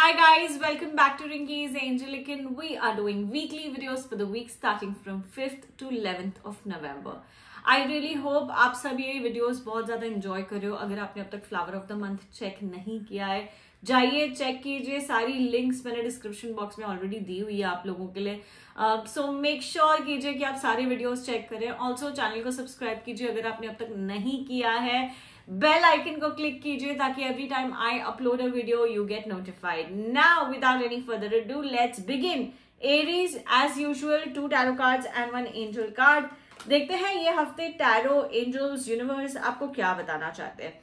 Hi guys, welcome back to Rinky's Angelican. We are doing weekly videos for the week starting from 5th to 11th of November. I really hope आप सब ये videos बहुत ज़्यादा enjoy कर रहे हो. अगर आपने अब तक flower of the month check नहीं किया है, जाइए चेक कीजिए. सारी लिंक्स मैंने डिस्क्रिप्शन बॉक्स में ऑलरेडी दी हुई है आप लोगों के लिए. सो मेक श्योर कीजिए कि आप सारे वीडियोस चेक करें. ऑल्सो चैनल को सब्सक्राइब कीजिए अगर आपने अब तक नहीं किया है. बेल आइकन को क्लिक कीजिए ताकि every time I upload a video you get notified. Now without any further ado let's begin. Aries as usual 2 tarot cards and 1 angel card. देखते हैं ये हफ्ते टैरो, एंजल्स, यूनिवर्स आपको क्या बताना चाहते हैं.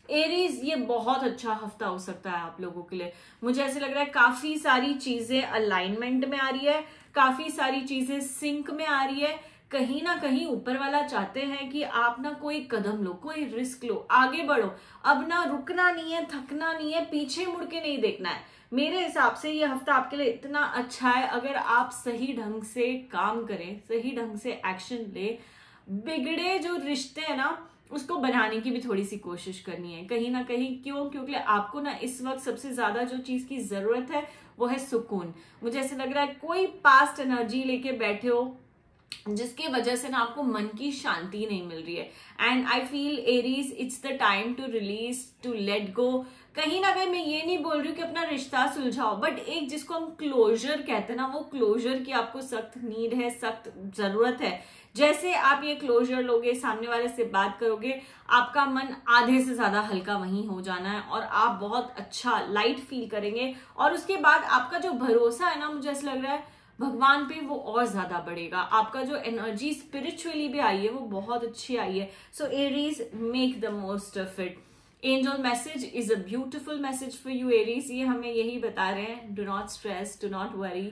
एरीज, ये बहुत अच्छा हफ्ता हो सकता है आप लोगों के लिए. मुझे ऐसे लग रहा है काफी सारी चीजें अलाइनमेंट में आ रही है, काफी सारी चीजें सिंक में आ रही है. कहीं ना कहीं ऊपर वाला चाहते हैं कि आप ना कोई कदम लो, कोई रिस्क लो, आगे बढ़ो. अब ना रुकना नहीं है, थकना नहीं है, पीछे मुड़ के नहीं देखना है. मेरे हिसाब से ये हफ्ता आपके लिए इतना अच्छा है अगर आप सही ढंग से काम करें, सही ढंग से एक्शन ले. बिगड़े जो रिश्ते हैं ना उसको बनाने की भी थोड़ी सी कोशिश करनी है कहीं ना कहीं. क्यों? क्योंकि आपको ना इस वक्त सबसे ज्यादा जो चीज की जरूरत है वो है सुकून. मुझे ऐसे लग रहा है कोई पास्ट एनर्जी लेके बैठे हो जिसकी वजह से ना आपको मन की शांति नहीं मिल रही है. And I feel Aries, it's the time to release, to let go. कहीं ना कहीं मैं ये नहीं बोल रही हूँ कि अपना रिश्ता सुलझाओ, बट एक जिसको हम क्लोजर कहते हैं ना, वो क्लोजर की आपको सख्त नीड है, सख्त जरूरत है. जैसे आप ये क्लोजर लोगे, सामने वाले से बात करोगे, आपका मन आधे से ज्यादा हल्का वहीं हो जाना है और आप बहुत अच्छा लाइट फील करेंगे. और उसके बाद आपका जो भरोसा है ना, मुझे ऐसा लग रहा है भगवान पे, वो और ज्यादा बढ़ेगा. आपका जो एनर्जी स्पिरिचुअली भी आई है वो बहुत अच्छी आई है. सो Aries, make the most of it. Angel message is a beautiful message for you Aries. ये हमें यही बता रहे हैं, do not stress, do not worry,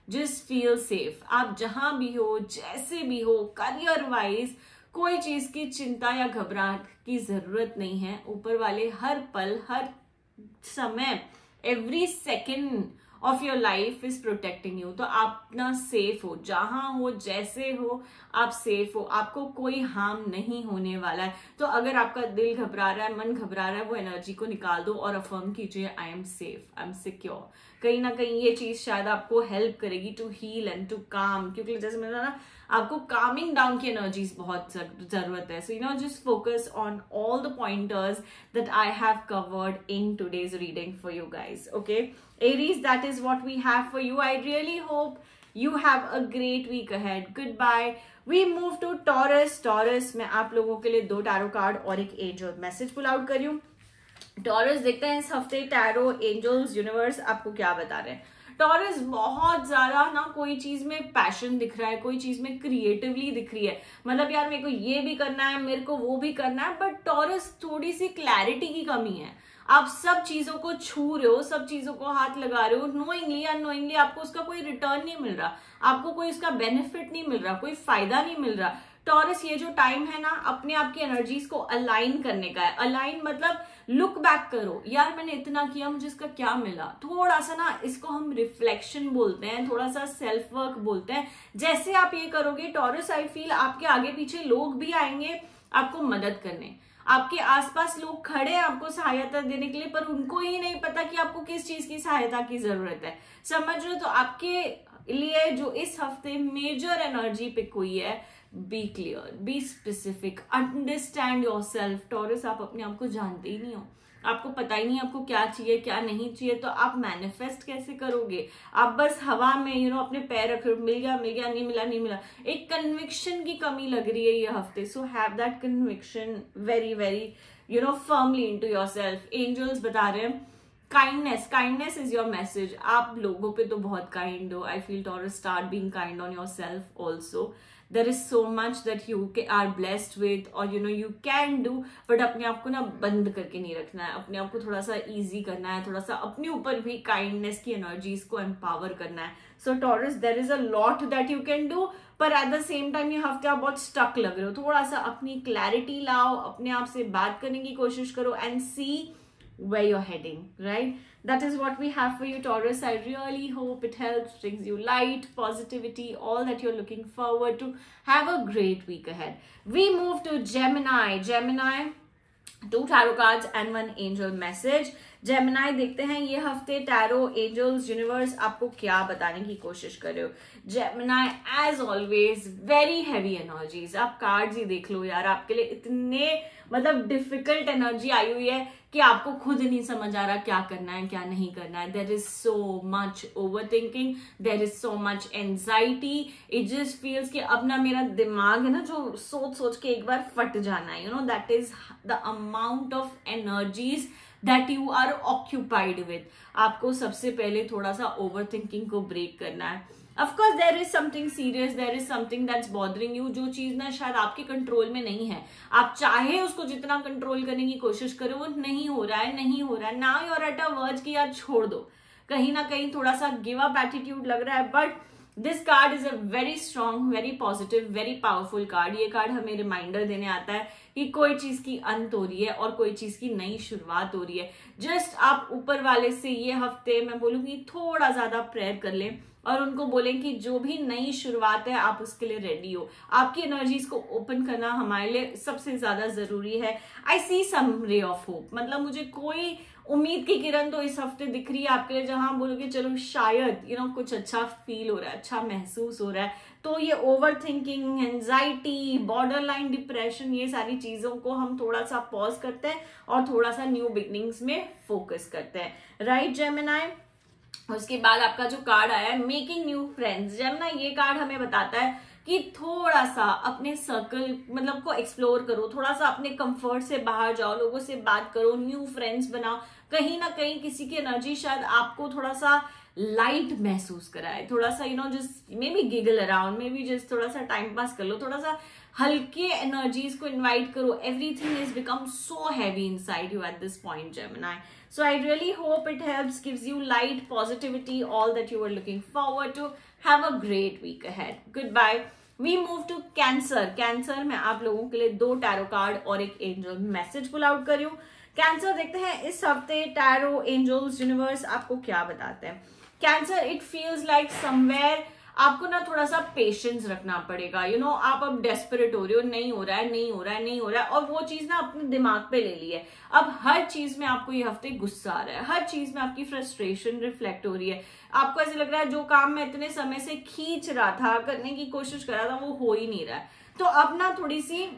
just feel safe. आप जहां भी हो, जैसे भी हो, करियर वाइज कोई चीज की चिंता या घबराहट की जरूरत नहीं है. ऊपर वाले हर पल, हर समय, every second of your life is protecting you. तो आप ना सेफ हो, जहां हो, जैसे हो, आप सेफ हो. आपको कोई हार्म नहीं होने वाला है. तो अगर आपका दिल घबरा रहा है, मन घबरा रहा है, वो एनर्जी को निकाल दो और अफर्म कीजिए, I am safe, I am secure. कहीं ना कहीं ये चीज शायद आपको हेल्प करेगी टू हील एंड टू काम. क्योंकि जैसे मैंने ना आपको कामिंग डाउन की एनर्जीज बहुत जरूरत है. So just focus on all the pointers that I have covered in today's reading for you guys. Okay Aries, that is what we have for you. I really hope you have a great week ahead. Goodbye. We move to Taurus. Taurus, मैं आप लोगों के लिए 2 tarot card और एक angel message pull out कर रही हूँ. टॉरस, देखते हैं इस हफ्ते टैरो, एंजल्स, यूनिवर्स आपको क्या बता रहे हैं. टॉरस, बहुत ज्यादा ना कोई चीज में पैशन दिख रहा है, कोई चीज में क्रिएटिवली दिख रही है. मतलब यार मेरे को ये भी करना है, मेरे को वो भी करना है. बट टॉरस, थोड़ी सी क्लैरिटी की कमी है. आप सब चीजों को छू रहे हो, सब चीजों को हाथ लगा रहे हो, नोइंगली अननोइंगली आपको उसका कोई रिटर्न नहीं मिल रहा, आपको कोई उसका बेनिफिट नहीं मिल रहा, कोई फायदा नहीं मिल रहा. टॉरस, ये जो टाइम है ना अपने आप की एनर्जीज को अलाइन करने का है. अलाइन मतलब लुक बैक करो, यार मैंने इतना किया, मुझे इसका क्या मिला. थोड़ा सा ना इसको हम रिफ्लेक्शन बोलते हैं, थोड़ा सा सेल्फ वर्क बोलते हैं. जैसे आप ये करोगे टॉरस, आई फील आपके आगे पीछे लोग भी आएंगे आपको मदद करने. आपके आसपास लोग खड़े हैं आपको सहायता देने के लिए, पर उनको ही नहीं पता कि आपको किस चीज की सहायता की जरूरत है. समझ रहे हो? तो आपके लिए जो इस हफ्ते मेजर एनर्जी पिक हुई है, be clear, be specific, understand yourself. Taurus, आप अपने आप को जानते ही नहीं हो, आपको पता ही नहीं आपको क्या चाहिए, क्या नहीं चाहिए. तो आप मैनिफेस्ट कैसे करोगे? आप बस हवा में अपने पैर रख रहे हो, मिल गया मिल गया, नहीं मिला नहीं मिला. एक कन्विक्शन की कमी लग रही है ये हफ्ते. So have that conviction very very firmly into yourself. Angels बता रहे हैं kindness, kindness is your message. आप लोगों पे तो बहुत काइंड हो. I feel Taurus, start being kind on yourself also. There is so much that you are blessed with or you can do, but अपने आप को ना बंद करके नहीं रखना है. अपने आप को थोड़ा सा easy करना है, थोड़ा सा अपने ऊपर भी kindness की energies को empower करना है. So Taurus, there is a lot that you can do, पर at the same time ये हफ्ते आप बहुत stuck लग रहे हो. थोड़ा सा अपनी clarity लाओ, अपने आप से बात करने की कोशिश करो and see where you're heading, right? That is what we have for you, Taurus. I really hope it helps, brings you light, positivity, all that you're looking forward to. Have a great week ahead. We move to Gemini. Gemini, 2 tarot cards and 1 angel message. Gemini देखते हैं ये हफ्ते tarot, angels, universe आपको क्या बताने की कोशिश कर रहे हो। Gemini as always very heavy energies. आप कार्ड्स ही देख लो यार, आपके लिए इतने मतलब डिफिकल्ट एनर्जी आई हुई है कि आपको खुद नहीं समझ आ रहा क्या करना है क्या नहीं करना है। There is so much overthinking, there is so much anxiety, it just feels कि अब ना मेरा दिमाग है ना जो सोच सोच के एक बार फट जाना है। You know that is the amount of energies that you are occupied with. आपको सबसे पहले थोड़ा सा ओवर थिंकिंग को ब्रेक करना है। Of course there is something serious, there is something that's bothering you, जो चीज ना शायद आपके कंट्रोल में नहीं है। आप चाहे उसको जितना कंट्रोल करने की कोशिश करो वो नहीं हो रहा है, नहीं हो रहा है। Now you are at a verge कि यार छोड़ दो, कहीं ना कहीं थोड़ा सा गिव अप एटीट्यूड लग रहा है। But this card is a very strong, very positive, very powerful card. ये कार्ड हमें रिमाइंडर देने आता है कि कोई चीज की अंत हो रही है और कोई चीज की नई शुरुआत हो रही है। जस्ट आप ऊपर वाले से ये हफ्ते मैं बोलूंगी थोड़ा ज्यादा प्रेयर कर लें और उनको बोलें कि जो भी नई शुरुआत है आप उसके लिए रेडी हो। आपकी एनर्जीज को ओपन करना हमारे लिए सबसे ज्यादा जरूरी है। आई सी सम रे ऑफ होप, मतलब मुझे कोई उम्मीद की किरण तो इस हफ्ते दिख रही है आपके लिए, जहां बोलोगे चलो शायद कुछ अच्छा फील हो रहा है, अच्छा महसूस हो रहा है। तो ये over thinking, anxiety, border line depression, ये सारी चीजों को हम थोड़ा सा पॉज करते हैं और थोड़ा सा न्यू बिगनिंग्स में फोकस करते हैं। Right Gemini. उसके बाद आपका जो कार्ड आया है मेकिंग न्यू फ्रेंड्स। जेमिनाई ये कार्ड हमें बताता है कि थोड़ा सा अपने सर्कल मतलब को एक्सप्लोर करो, थोड़ा सा अपने कंफर्ट से बाहर जाओ, लोगों से बात करो, न्यू फ्रेंड्स बनाओ। कहीं ना कहीं किसी की एनर्जी शायद आपको थोड़ा सा लाइट महसूस कराए, थोड़ा सा just may be giggle around, may be just थोड़ा सा टाइम पास कर लो, थोड़ा सा हल्के एनर्जीज को इन्वाइट करो। Everything is become so heavy inside you eight this point Gemini. So I really hope it helps, gives you light, positivity, all that you are looking forward to. Have a great week ahead. Goodbye. We move to Cancer. Cancer में आप लोगों के लिए 2 tarot card और एक angel message pull out कर रही हूँ। कैंसर देखते हैं इस हफ्ते टैरो, एंजल्स, यूनिवर्स आपको क्या बताते हैं। Cancer, it feels like somewhere आपको ना थोड़ा सा पेशेंस रखना पड़ेगा। आप अब डेस्परेट हो रहे हो, नहीं हो रहा है, नहीं हो रहा है, नहीं हो रहा है, और वो चीज ना अपने दिमाग पे ले ली है। अब हर चीज में आपको ये हफ्ते गुस्सा आ रहा है, हर चीज में आपकी फ्रस्ट्रेशन रिफ्लेक्ट हो रही है। आपको ऐसे लग रहा है जो काम मैं इतने समय से खींच रहा था, करने की कोशिश कर रहा था, वो हो ही नहीं रहा है। तो अब ना थोड़ी सी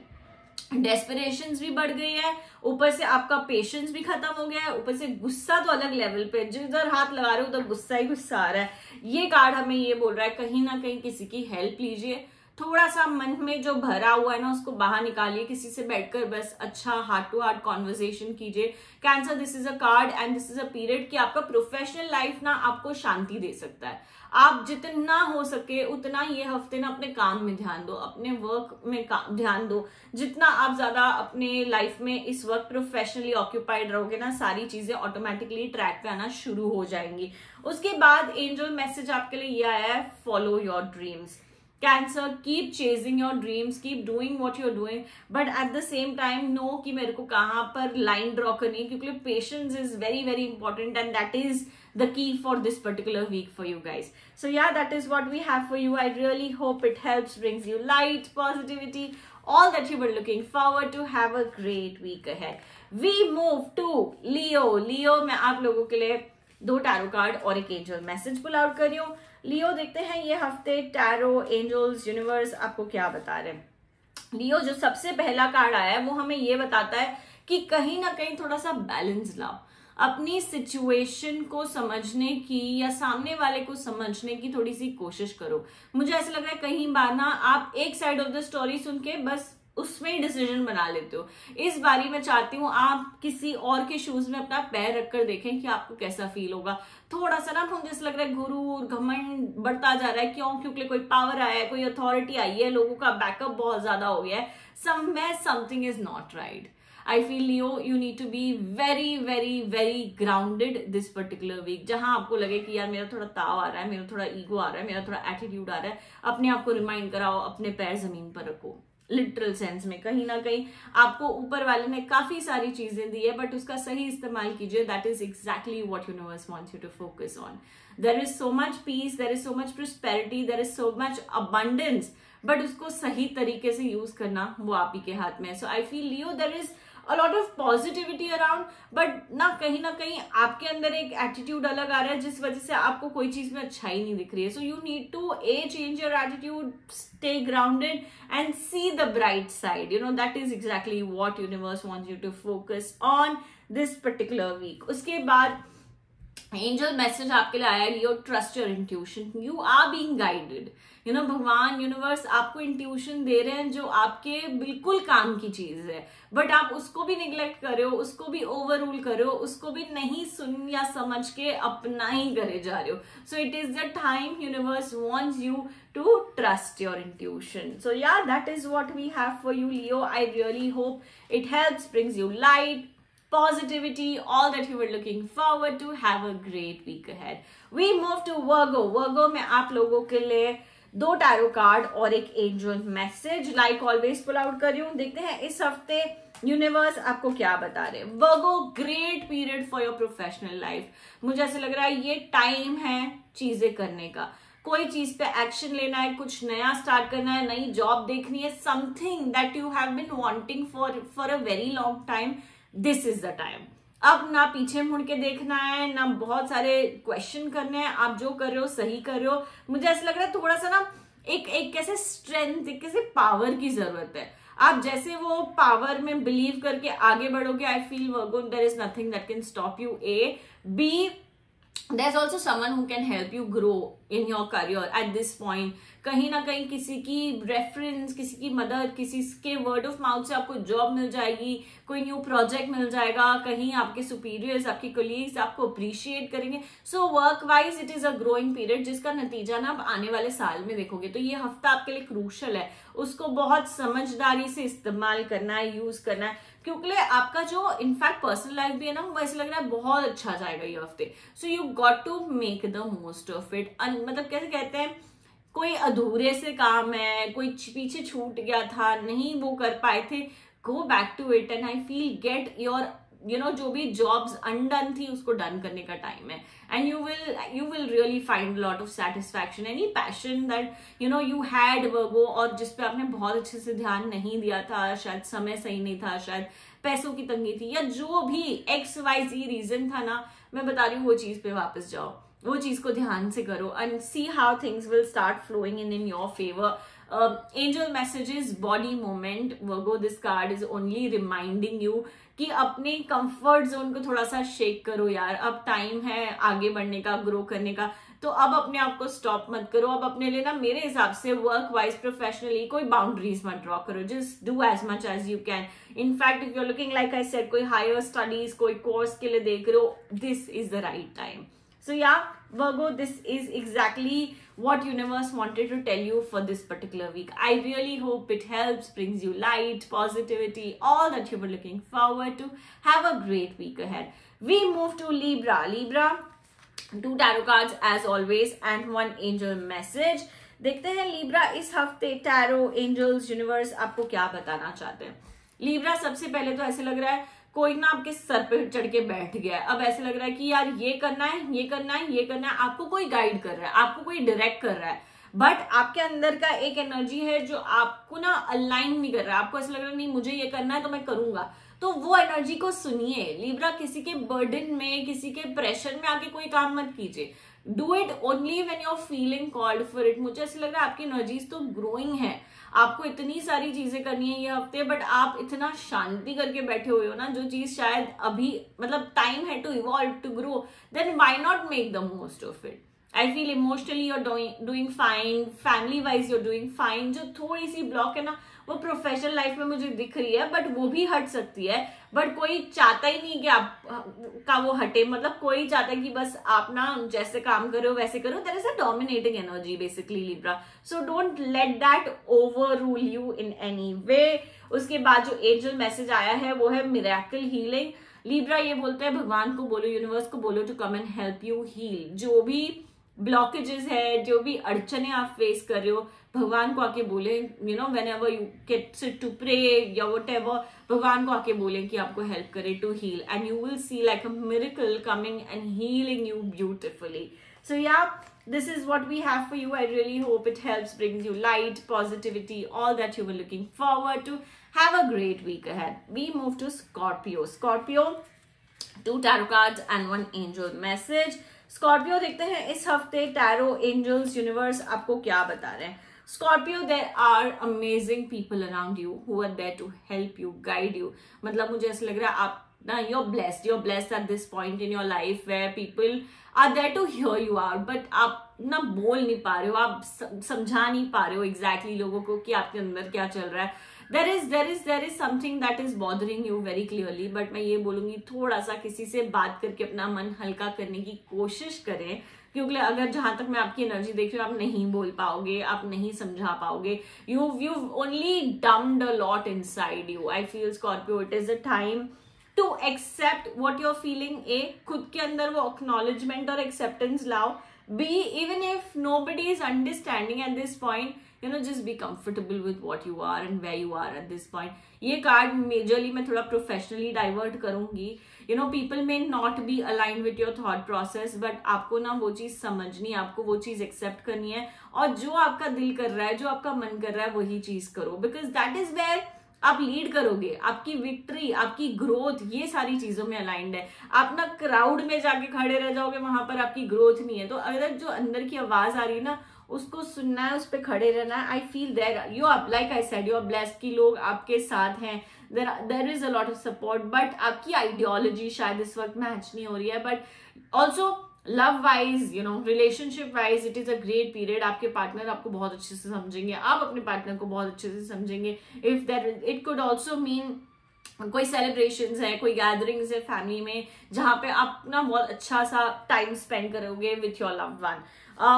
डेस्परेशन भी बढ़ गई है, ऊपर से आपका पेशेंस भी खत्म हो गया है, ऊपर से गुस्सा तो अलग लेवल पे, जिधर हाथ लगा रहे हो उधर गुस्सा ही गुस्सा आ रहा है। ये कार्ड हमें ये बोल रहा है कहीं ना कहीं किसी की हेल्प लीजिए, थोड़ा सा मन में जो भरा हुआ है ना उसको बाहर निकालिए, किसी से बैठकर बस अच्छा हार्ट टू हार्ट कॉन्वर्सेशन कीजिए। Cancer, this is a card and this is a period कि आपका प्रोफेशनल लाइफ ना आपको शांति दे सकता है। आप जितना हो सके उतना ये हफ्ते ना अपने काम में ध्यान दो, अपने वर्क में ध्यान दो। जितना आप ज्यादा अपने लाइफ में इस वक्त प्रोफेशनली ऑक्यूपाइड रहोगे ना, सारी चीजें ऑटोमेटिकली ट्रैक पे आना शुरू हो जाएंगी। उसके बाद एंजल मैसेज आपके लिए ये आया है, follow your dreams. Cancer, keep chasing your dreams, keep doing what you are doing, but at the same time know कि मेरे को कहाँ पर लाइन ड्रॉ करनी है, क्योंकि patience is very very important and that is the key for this particular week for you guys. So yeah, that is what we have for you. I really hope it helps, brings you light, positivity, all that you were looking forward to. Have a great week ahead. We move to Leo. Leo मैं आप लोगों के लिए 2 tarot card और एक angel message pull out कर रही हूँ। लियो देखते हैं ये हफ्ते टैरो, एंजल्स, यूनिवर्स आपको क्या बता रहे हैं। लियो, जो सबसे पहला कार्ड आया है वो हमें ये बताता है कि कहीं ना कहीं थोड़ा सा बैलेंस लाओ, अपनी सिचुएशन को समझने की या सामने वाले को समझने की थोड़ी सी कोशिश करो। मुझे ऐसा लग रहा है कहीं बार ना आप एक साइड ऑफ द स्टोरी सुन के बस उसमें ही डिसीजन बना लेते हो। इस बारी मैं चाहती हूँ आप किसी और के शूज में अपना पैर रखकर देखें कि आपको कैसा फील होगा। थोड़ा सा ना मुझे ऐसा लग रहा है गुरूर, घमंड बढ़ता जा रहा है। क्यों? क्योंकि कोई पावर आया है, कोई अथॉरिटी आई है, लोगों का बैकअप बहुत ज्यादा हो गया है। Somewhere something is not right. I feel Leo, you need to be very very very grounded this particular week. जहां आपको लगे कि यार मेरा थोड़ा ताव आ रहा है, मेरा थोड़ा ईगो आ रहा है, मेरा थोड़ा एटीट्यूड आ रहा है, अपने आप को रिमाइंड कराओ, अपने पैर जमीन पर रखो। लिटरल सेंस में कहीं ना कहीं आपको ऊपर वाले ने काफी सारी चीजें दी है, बट उसका सही इस्तेमाल कीजिए। That is exactly what universe wants you to focus on. There is so much peace, there is so much prosperity, there is so much abundance, but उसको सही तरीके से यूज करना वो आप ही के हाथ में है। So I feel Leo, there is a lot of positivity around, but ना कहीं आपके अंदर एक attitude अलग आ रहा है जिस वजह से आपको कोई चीज में अच्छाई नहीं दिख रही है. So you need to change your attitude, stay grounded and see the bright side. You know, that is exactly what universe wants you to focus on this particular week. उसके बाद एंजल मैसेज आपके लिए आया, Leo trust your intuition, you are being guided. You know, भगवान universe आपको intuition दे रहे हैं जो आपके बिल्कुल काम की चीज है, बट आप उसको भी निग्लेक्ट कर रहे हो, उसको भी ओवर रूल कर रहे हो, उसको भी नहीं सुन या समझ के अपना ही करे जा रहे हो. So it is the time universe wants you to trust your intuition. So yeah, that is what we have for you, Leo. I really hope it helps, brings you light, positivity, all that you were looking forward to. Have a great week ahead. We move to Virgo. Virgo में आप लोगों के लिए 2 tarot card और एक angel message like always pull out कर रही हूँ. देखते हैं इस हफ्ते यूनिवर्स आपको क्या बता रहे हैं. Virgo, great period for your professional life. मुझे ऐसे लग रहा है ये टाइम है चीजें करने का, कोई चीज पे एक्शन लेना है, कुछ नया स्टार्ट करना है, नई जॉब देखनी है, something that you have been wanting for a very long time. This is the time. अब ना पीछे मुड़ के देखना है, ना बहुत सारे क्वेश्चन करने हैं. आप जो कर रहे हो सही कर रहे हो. मुझे ऐसा लग रहा है थोड़ा सा ना एक कैसे स्ट्रेंथ, एक कैसे पावर की जरूरत है. आप जैसे वो पावर में बिलीव करके आगे बढ़ोगे, I feel Virgo there is nothing that can stop you. A B, there's also someone who can help you grow in your career at this point. कहीं ना कहीं किसी की रेफरेंस, किसी की मदद, किसी के वर्ड ऑफ माउथ से आपको जॉब मिल जाएगी, कोई न्यू प्रोजेक्ट मिल जाएगा, कहीं आपके सुपीरियर्स, आपके कोलीग्स आपको अप्रिशिएट करेंगे. So work wise it is a growing period जिसका नतीजा ना आप आने वाले साल में देखोगे. तो ये हफ्ता आपके लिए क्रूशल है, उसको बहुत समझदारी से इस्तेमाल करना है, यूज करना है, क्योंकि आपका जो इनफैक्ट पर्सनल लाइफ भी है ना, वो ऐसे लग रहा है बहुत अच्छा जाएगा ये हफ्ते. So you got to make the most of it. मतलब कैसे कहते हैं, कोई अधूरे से काम है, कोई पीछे छूट गया था, नहीं वो कर पाए थे, go back to it and I feel get your जो भी जॉब्स अनडन थी उसको डन करने का टाइम है. And you will really find lot of satisfaction. Any passion that you had Virgo, और जिसपे आपने बहुत अच्छे से ध्यान नहीं दिया था, शायद समय सही नहीं था, शायद पैसों की तंगी थी, या जो भी XYZ रीजन था ना, मैं बता रही हूँ वो चीज पे वापस जाओ, वो चीज को ध्यान से करो and see how things will start flowing in your favour. Angel messages, body movement. Virgo, this card is only reminding you कि अपने कंफर्ट जोन को थोड़ा सा शेक करो यार. अब टाइम है आगे बढ़ने का, ग्रो करने का. तो अब अपने आप को स्टॉप मत करो. अब अपने लिए ना मेरे हिसाब से वर्क वाइज प्रोफेशनली कोई बाउंड्रीज मत ड्रॉ करो. Just do as much as you can. In fact if you are looking like I said, कोई हायर स्टडीज, कोई कोर्स के लिए देख रहे हो, this is the right time. So yeah, Virgo, this is exactly what universe wanted to tell you for this particular week. I really hope it helps, brings you light, positivity, all that you were looking forward to. Have a great week ahead. We move to Libra. Libra, 2 tarot cards as always and 1 angel message. देखते हैं Libra इस हफ्ते tarot, angels, universe आपको क्या बताना चाहते हैं. Libra, सबसे पहले तो ऐसे लग रहा है कोई ना आपके सर पे चढ़ के बैठ गया है. अब ऐसे लग रहा है कि यार ये करना है, ये करना है, ये करना है. आपको कोई गाइड कर रहा है, आपको कोई डायरेक्ट कर रहा है, बट आपके अंदर का एक एनर्जी है जो आपको ना अलाइन नहीं कर रहा है. आपको ऐसा लग रहा है नहीं मुझे ये करना है तो मैं करूंगा. तो वो एनर्जी को सुनिए. लीब्रा, किसी के बर्डन में, किसी के प्रेशर में आके कोई काम मत कीजिए. Do it only when you are feeling called for it. मुझे ऐसा लग रहा है आपकी एनर्जीज तो ग्रोइंग है, आपको इतनी सारी चीजें करनी है ये हफ्ते, बट आप इतना शांति करके बैठे हुए हो ना, जो चीज शायद अभी मतलब टाइम है to evolve, to grow, then why not make the most of it. I feel emotionally you are doing fine, family wise you are doing fine. जो थोड़ी सी ब्लॉक है ना वो प्रोफेशनल लाइफ में मुझे दिख रही है, बट वो भी हट सकती है. बट कोई चाहता ही नहीं कि आप का वो हटे. मतलब कोई चाहता है कि बस आप ना जैसे काम करो वैसे करो. There is a dominating energy basically Libra. So don't let that overrule you in any way. उसके बाद जो एंजल मैसेज आया है वो है मिरेकल हीलिंग. लिब्रा ये बोलते हैं भगवान को बोलो, यूनिवर्स को बोलो to come and help you heal. जो भी ब्लॉकेजेस है, जो भी अड़चने आप फेस कर रहे हो, भगवान को आके बोले, you know, whenever you get sit to pray या वट एवर, भगवान को आके बोले कि आपको हेल्प करे to heal, and you will see like a miracle coming and healing you beautifully. So yeah, this is what we have for you. I really hope it helps, brings you light, positivity, all that you were looking forward to. Have a great week ahead. We move to Scorpio. Scorpio, 2 tarot cards and 1 angel message. Scorpio, देखते हैं इस हफ्ते tarot, angels, universe आपको क्या बता रहे हैं. Scorpio, there are amazing people around you who are there to help you, guide you. मतलब मुझे ऐसा लग रहा है आप ना, you're blessed at this point in your life where people are there to hear you out, but आप ना बोल नहीं पा रहे हो, आप समझा नहीं पा रहे हो exactly लोगों को कि आपके अंदर क्या चल रहा है. there is something that is bothering you very clearly, but मैं ये बोलूंगी थोड़ा सा किसी से बात करके अपना मन हल्का करने की कोशिश करें, क्योंकि अगर जहां तक मैं आपकी एनर्जी देख रही हूँ, आप नहीं बोल पाओगे, आप नहीं समझा पाओगे. you've only dumped a lot inside you. I feel Scorpio, it is a time to accept what you're feeling. खुद के अंदर वो acknowledgement और acceptance लाओ. B, even if nobody is understanding at this point, you know, just be comfortable with what you are and where you are at this point. ये card majorly मैं थोड़ा professionally divert करूंगी. You know, people may not be aligned with your thought process, but आपको ना वो चीज समझनी, आपको वो चीज एक्सेप्ट करनी है, और जो आपका दिल कर रहा है, जो आपका मन कर रहा है, वही चीज करो, बिकॉज दैट इज वेयर आप लीड करोगे. आपकी विक्ट्री, आपकी ग्रोथ, ये सारी चीजों में अलाइंड है. आप ना क्राउड में जाके खड़े रह जाओगे, वहां पर आपकी ग्रोथ नहीं है. तो अगर जो अंदर की आवाज आ रही है ना, उसको सुनना है, उस पर खड़े रहना है. I feel that you are, like I said, you are blessed कि लोग आपके साथ हैं. There is a lot of support, but आपकी आइडियोलॉजी शायद इस वक्त मैच नहीं हो रही है. But also love wise, you know, relationship wise, it is a great period. आपके पार्टनर आपको बहुत अच्छे से समझेंगे, आप अपने पार्टनर को बहुत अच्छे से समझेंगे. If that, it could also mean कोई सेलिब्रेशंस है, कोई गैदरिंग्स है फैमिली में, जहां पे आप ना बहुत अच्छा सा टाइम स्पेंड करोगे with your loved one.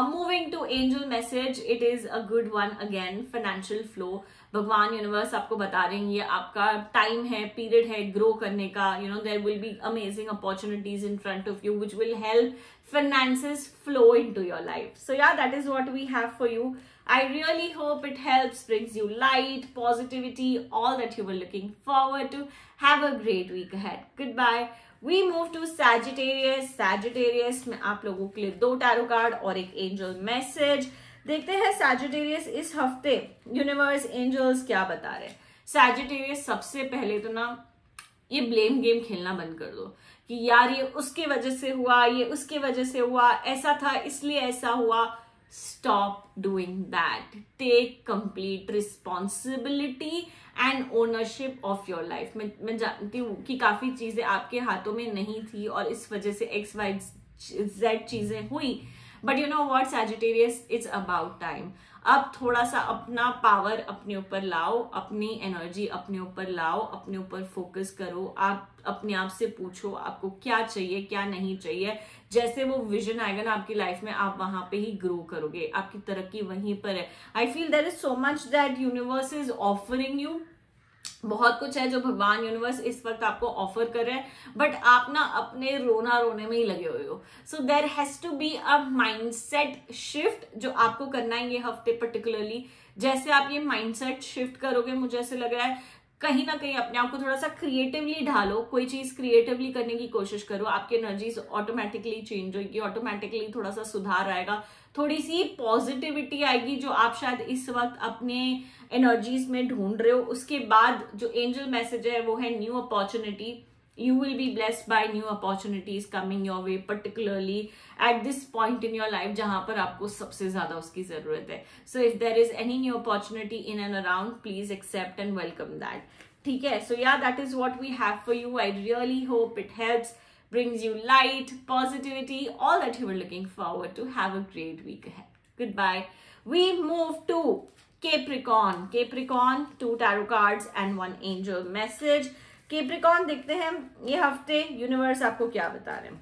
Moving to angel message, it is a good one again. Financial flow, भगवान यूनिवर्स आपको बता रहे हैं ये आपका टाइम है, पीरियड है ग्रो करने का. You know, there will be amazing opportunities in front of you which will help finances flow into your life. So yeah, that is what we have for you. I really hope it helps, brings you light, positivity, all that you were looking forward to. Have a great week ahead. Goodbye. We move to Sagittarius. Sagittarius में आप लोगों के लिए 2 tarot card और एक angel message. देखते हैं Sagittarius इस हफ्ते यूनिवर्स, एंजल्स क्या बता रहे हैं. Sagittarius, सबसे पहले तो ना ये ब्लेम गेम खेलना बंद कर दो कि यार ये उसके वजह से हुआ, ये उसके वजह से हुआ, ऐसा था इसलिए ऐसा हुआ. Stop doing that. Take complete responsibility and ownership of your life. मैं जानती हूँ कि काफी चीजें आपके हाथों में नहीं थी और इस वजह से XYZ चीजें हुई, but you know what Sagittarius, it's about time. अब थोड़ा सा अपना पावर अपने ऊपर लाओ, अपनी एनर्जी अपने ऊपर लाओ, अपने ऊपर फोकस करो. आप अपने आप से पूछो आपको क्या चाहिए, क्या नहीं चाहिए. जैसे वो विजन आएगा ना आपकी लाइफ में, आप वहां पे ही ग्रो करोगे. आपकी तरक्की वहीं पर है. I feel there is so much that universe is offering you. बहुत कुछ है जो भगवान यूनिवर्स इस वक्त आपको ऑफर कर रहे हैं, बट आप ना अपने रोने में ही लगे हुए हो. So there has to be a mindset shift जो आपको करना है ये हफ्ते पर्टिकुलरली. जैसे आप ये माइंडसेट शिफ्ट करोगे, मुझे ऐसे लग रहा है कहीं ना कहीं अपने आप को थोड़ा सा क्रिएटिवली ढालो, कोई चीज क्रिएटिवली करने की कोशिश करो. आपकी एनर्जीज ऑटोमेटिकली चेंज होगी, ऑटोमेटिकली थोड़ा सा सुधार आएगा, थोड़ी सी पॉजिटिविटी आएगी जो आप शायद इस वक्त अपने एनर्जीज में ढूंढ रहे हो. उसके बाद जो एंजल मैसेज है वो है new opportunity. You will be blessed by new opportunities coming your way, particularly at this point in your life जहां पर आपको सबसे ज्यादा उसकी जरूरत है. So if there is any new opportunity in and around, please accept and welcome that. ठीक है? So yeah, that is what we have for you. I really hope it helps, brings you light, positivity, all that you were looking forward to. Have a great week ahead. Goodbye. We move to Capricorn. Capricorn, 2 tarot cards and 1 angel message. Capricorn, देखते हैं ये हफ्ते universe आपको क्या बता रहे हैं.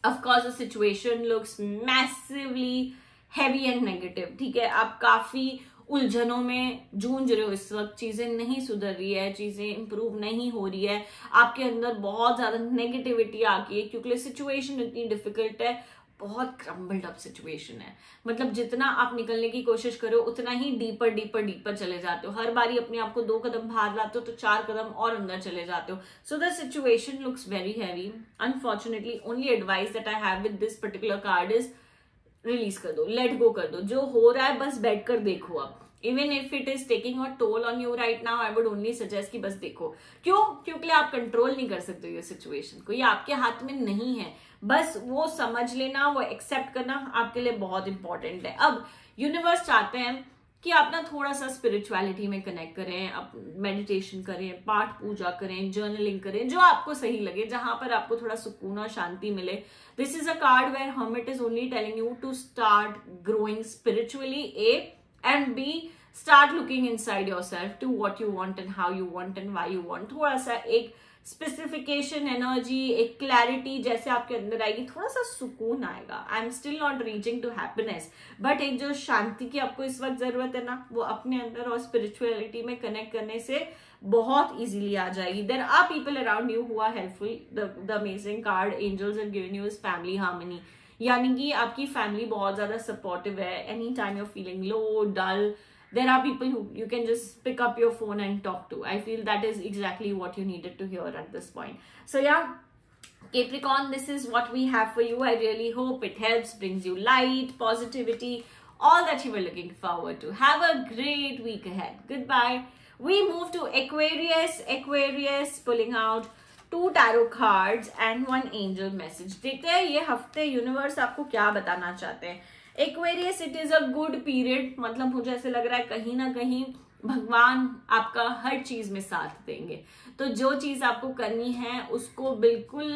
Of course the situation looks massively heavy and negative. ठीक है, आप काफी उलझनों में जूझ रहे हो इस वक्त. चीजें नहीं सुधर रही है, चीजें इंप्रूव नहीं हो रही है, आपके अंदर बहुत ज्यादा नेगेटिविटी आ गई है क्योंकि सिचुएशन इतनी डिफिकल्ट है. बहुत क्रम्बल्ड अप सिचुएशन है। मतलब जितना आप निकलने की कोशिश करो उतना ही डीपर डीपर डीपर चले जाते हो। हर बारी अपने आप को 2 कदम बाहर लाते हो तो 4 कदम और अंदर चले जाते हो। So the situation looks very heavy. Unfortunately only advice that I have with this particular card is release कर दो, लेट गो कर दो। जो हो रहा है बस बैठ कर देखो। अब even if it is taking a toll on you right now, I would only suggest कि बस देखो। क्यों? क्योंकि आप कंट्रोल नहीं कर सकते ये सिचुएशन को, ये आपके हाथ में नहीं है। बस वो समझ लेना, वो एक्सेप्ट करना आपके लिए बहुत इंपॉर्टेंट है। अब यूनिवर्स चाहते हैं कि आप ना थोड़ा सा स्पिरिचुअलिटी में कनेक्ट करें, आप मेडिटेशन करें, पाठ पूजा करें, जर्नलिंग करें, जो आपको सही लगे, जहां पर आपको थोड़ा सुकून और शांति मिले। This is a card where hermit is only telling you to start growing spiritually, uh and be start looking inside yourself to what you want and how you want and why you want. थोड़ा सा एक specification, energy, एक clarity जैसे आपके अंदर आएगी, थोड़ा सा सुकून आएगा। I am still not reaching to happiness, but एक जो शांति की आपको इस वक्त जरूरत है ना, वो अपने अंदर और स्पिरिचुअलिटी में कनेक्ट करने से बहुत इजीली आ जाएगी। There are people around you who are helpful. The amazing card angels are giving you is family harmony, यानी कि आपकी फैमिली बहुत ज्यादा सपोर्टिव है। Any time you are feeling low, dull, there are people who you can just pick up your phone and talk to. I feel that is exactly what you needed to hear at this point. So yeah, Capricorn, this is what we have for you. I really hope it helps, brings you light, positivity, all that you were looking forward to. Have a great week ahead. Goodbye. We move to Aquarius. Aquarius pulling out 2 tarot cards and 1 angel message. देखते हैं ये हफ्ते universe आपको क्या बताना चाहते हैं। Aquarius, it is a good period. मतलब मुझे ऐसे लग रहा है कहीं ना कहीं भगवान आपका हर चीज में साथ देंगे। तो जो चीज आपको करनी है उसको बिल्कुल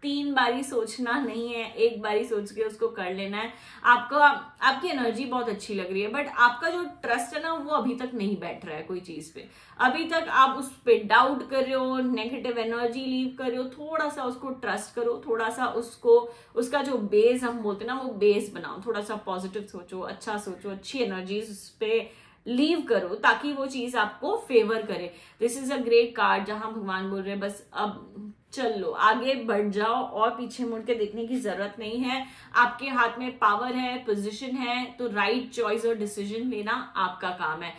3 बारी सोचना नहीं है, 1 बारी सोच के उसको कर लेना है। आपको आपकी एनर्जी बहुत अच्छी लग रही है, बट आपका जो ट्रस्ट है ना वो अभी तक नहीं बैठ रहा है कोई चीज पे। अभी तक आप उस पे डाउट कर रहे हो, नेगेटिव एनर्जी लीव कर रहे हो। थोड़ा सा उसको ट्रस्ट करो, थोड़ा सा उसको, उसका जो बेस हम बोलते हैं ना, वो बेस बनाओ। थोड़ा सा पॉजिटिव सोचो, अच्छा सोचो, अच्छी एनर्जीज उस पे लीव करो ताकि वो चीज आपको फेवर करे। This is a great card जहां भगवान बोल रहे हैं बस अब चल लो, आगे बढ़ जाओ और पीछे मुड़ के देखने की जरूरत नहीं है। आपके हाथ में पावर है, पोजीशन है, तो राइट चॉइस और डिसीजन लेना आपका काम है।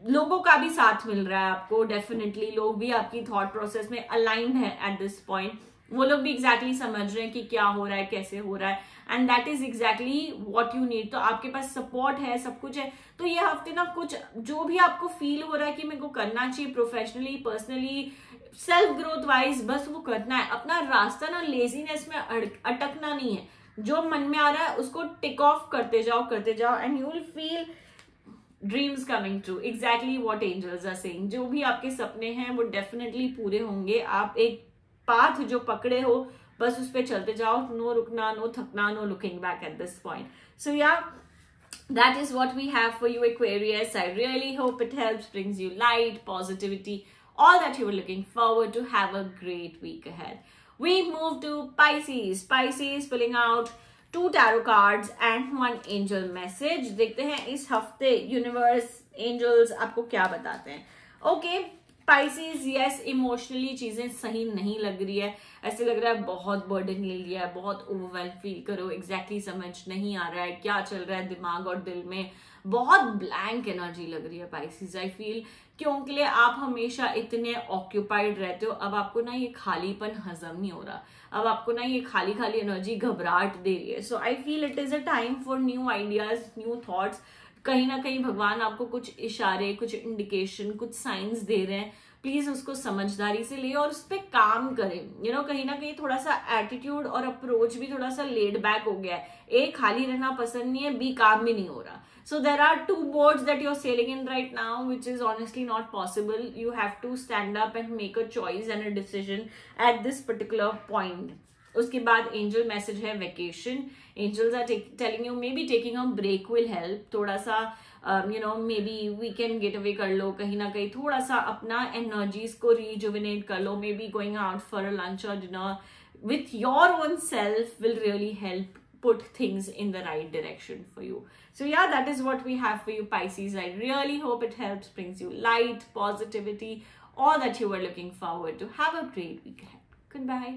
लोगों का भी साथ मिल रहा है आपको, डेफिनेटली लोग भी आपकी थॉट प्रोसेस में अलाइंड है एट दिस पॉइंट। वो लोग भी एग्जैक्टली समझ रहे हैं कि क्या हो रहा है, कैसे हो रहा है, and that is exactly what you need. तो आपके पास सपोर्ट है, सब कुछ है। तो ये हफ्ते ना कुछ जो भी आपको फील हो रहा है कि मेरे को करना चाहिए professionally, personally, self growth wise, बस वो करना है। अपना रास्ता ना लेजीनेस में अटकना नहीं है। जो मन में आ रहा है उसको टिक ऑफ करते जाओ and you will feel dreams coming true. Exactly what angels are saying. जो भी आपके सपने हैं वो डेफिनेटली पूरे होंगे। आप एक पाथ जो पकड़े हो बस उस पर चलते जाओ, नो रुकना, नो थकना, no looking back at this point. So yeah, that is what we have for you, Aquarius. I really hope it helps, brings you light, positivity, all that you were looking forward to. Have a great week ahead. We move to Pisces. Pisces pulling out 2 tarot cards and 1 angel message. देखते हैं इस हफ्ते universe, angels आपको क्या बताते हैं। Okay, Pisces, yes, emotionally चीजें सही नहीं लग रही है। ऐसे लग रहा है बहुत बर्डन ले लिया है, बहुत ओवरवेल्म फील करो, एग्जैक्टली समझ नहीं आ रहा है क्या चल रहा है दिमाग और दिल में। बहुत ब्लैंक एनर्जी लग रही है Pisces, आई फील। क्योंकि आप हमेशा इतने ऑक्यूपाइड रहते हो, अब आपको ना ये खालीपन हजम नहीं हो रहा। अब आपको ना ये खाली खाली एनर्जी घबराहट दे रही है। So I feel it is a time for new ideas, new thoughts. कहीं ना कहीं भगवान आपको कुछ इशारे, कुछ इंडिकेशन, कुछ साइंस दे रहे हैं। प्लीज उसको समझदारी से ले और उस पर काम करें। यू नो, कहीं ना कहीं थोड़ा सा एटीट्यूड और अप्रोच भी थोड़ा सा लेड बैक हो गया है। ए, खाली रहना पसंद नहीं है, बी, काम भी नहीं हो रहा। So there are 2 boats that you're sailing in right now, which is honestly not possible. You have to stand up and make a choice and a decision at this particular point. उसके बाद angel message है vacation. Angels are telling you maybe taking a break will help. थोड़ा सा you know, maybe weekend getaway कर लो, कहीं ना कहीं थोड़ा सा अपना एनर्जीज को रिजुविनेट कर लो। May be going out for a lunch और dinner with your own self will really help put things in the right direction for you. So yeah, that is what we have for you, Pisces. I really hope it helps, brings you light, positivity, all that you were looking forward to. Have a great week ahead. Goodbye.